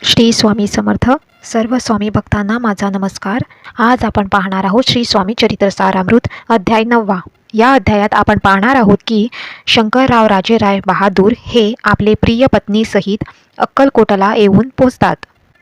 श्री स्वामी समर्थ. सर्व स्वामी भक्तांना माझा नमस्कार. आज आपण पाहणार आहोत श्री स्वामी चरित्र सारामृत अध्याय 9. या अध्यायात आपण पाहणार आहोत की शंकरराव राजेराय बहादूर हे आपले प्रिय पत्नीसहित अक्कलकोटला येऊन पोहोचतात.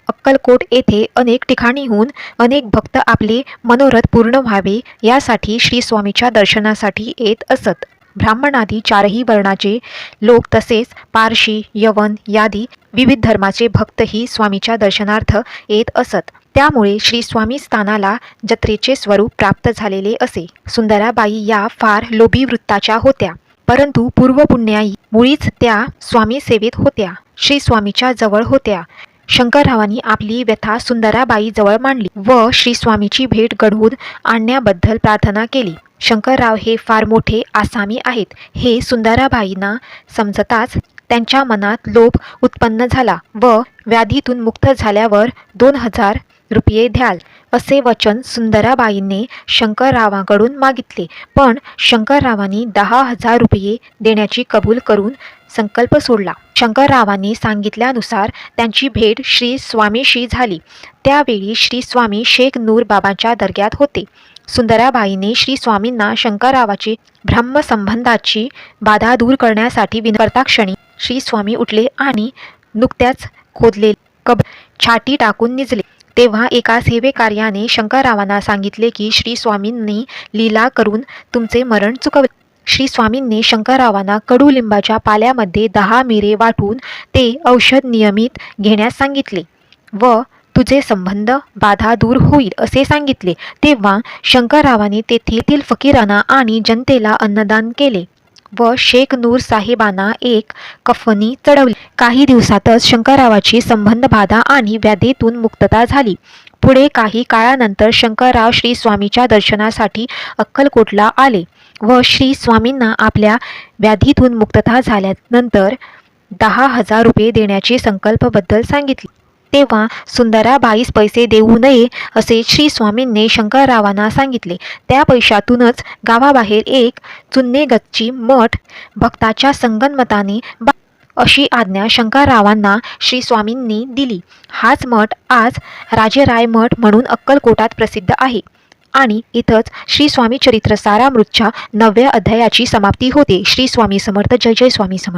अक्कलकोट येथे अनेक ठिकाणीहून अनेक भक्त आपले मनोरथ पूर्ण व्हावे यासाठी श्री स्वामीच्या दर्शनासाठी येत असत. ब्राह्मणादी चारही वर्णाचे लोक तसेच पारशी, यवन यादी विविध धर्माचे भक्तही स्वामीच्या दर्शनार्थ येत असत. त्यामुळे श्री स्वामी स्थानाला जत्रेचे स्वरूप प्राप्त झालेले असे. सुंदराबाई या फार लोभी वृत्ताच्या होत्या, परंतु पूर्वपुण्याई मुळीच त्या स्वामी सेवेत होत्या. श्री स्वामीच्या जवळ होत्या. शंकररावांनी आपली व्यथा सुंदराबाई जवळ मांडली व श्री स्वामीची भेट घडवून आणण्याबद्दल प्रार्थना केली. शंकरराव हे फार मोठे आसामी आहेत हे सुंदराबाईंना समजताच त्यांच्या मनात लोभ उत्पन्न झाला व व्याधीतून मुक्त झाल्यावर 2000 रुपये द्याल असे वचन सुंदराबाईंनी शंकररावांकडून मागितले. पण शंकररावांनी 10,000 रुपये देण्याची कबूल करून संकल्प सोडला. शंकररावांनी सांगितल्यानुसार त्यांची भेट श्री स्वामीशी झाली. त्यावेळी श्री स्वामी शेख नूर बाबांच्या दर्ग्यात होते. सुंदराबाईंनी श्री स्वामींना शंकररावाची ब्रह्मसंबंधाची बाधा दूर करण्यासाठी विनंती क्षणी श्री स्वामी उठले आणि नुकत्याच खोदलेले कबर छाती टाकून निजले. तेव्हा एका सेवेकार्याने शंकररावांना सांगितले की श्री स्वामींनी लीला करून तुमचे मरण चुकवले. श्री स्वामींनी शंकररावांना कडुलिंबाच्या पाल्यामध्ये 10 मिरे वाटून ते औषध नियमित घेण्यास सांगितले व तुझे संबंध बाधा दूर होईल असे सांगितले. तेव्हा शंकररावांनी तेथील फकीरांना आणि जनतेला अन्नदान केले व शेख नूर साहेबांना एक कफनी चढवली. काही दिवसातच शंकररावाची संबंध बाधा आणि व्याधीतून मुक्तता झाली. पुढे काही काळानंतर शंकरराव श्री स्वामीच्या दर्शनासाठी अक्कलकोटला आले व श्री स्वामींना आपल्या व्याधीतून मुक्तता झाल्यानंतर 10,000 रुपये देण्याचे संकल्पबद्दल सांगितले. तेव्हा सुंदराबाईस पैसे देऊ नये असे श्री स्वामींनी शंकररावांना सांगितले. त्या पैशातूनच गावाबाहेर एक चुन्नेगच्ची मठ भक्ताच्या संगनमताने अशी आज्ञा शंकररावांना श्री स्वामींनी दिली. हाच मठ आज राजेराय मठ म्हणून अक्कलकोटात प्रसिद्ध आहे. आणि इथंच श्री स्वामी चरित्र सारामृतच्या 9व्या अध्यायाची समाप्ती होते. श्री स्वामी समर्थ. जय जय स्वामी समर्थ.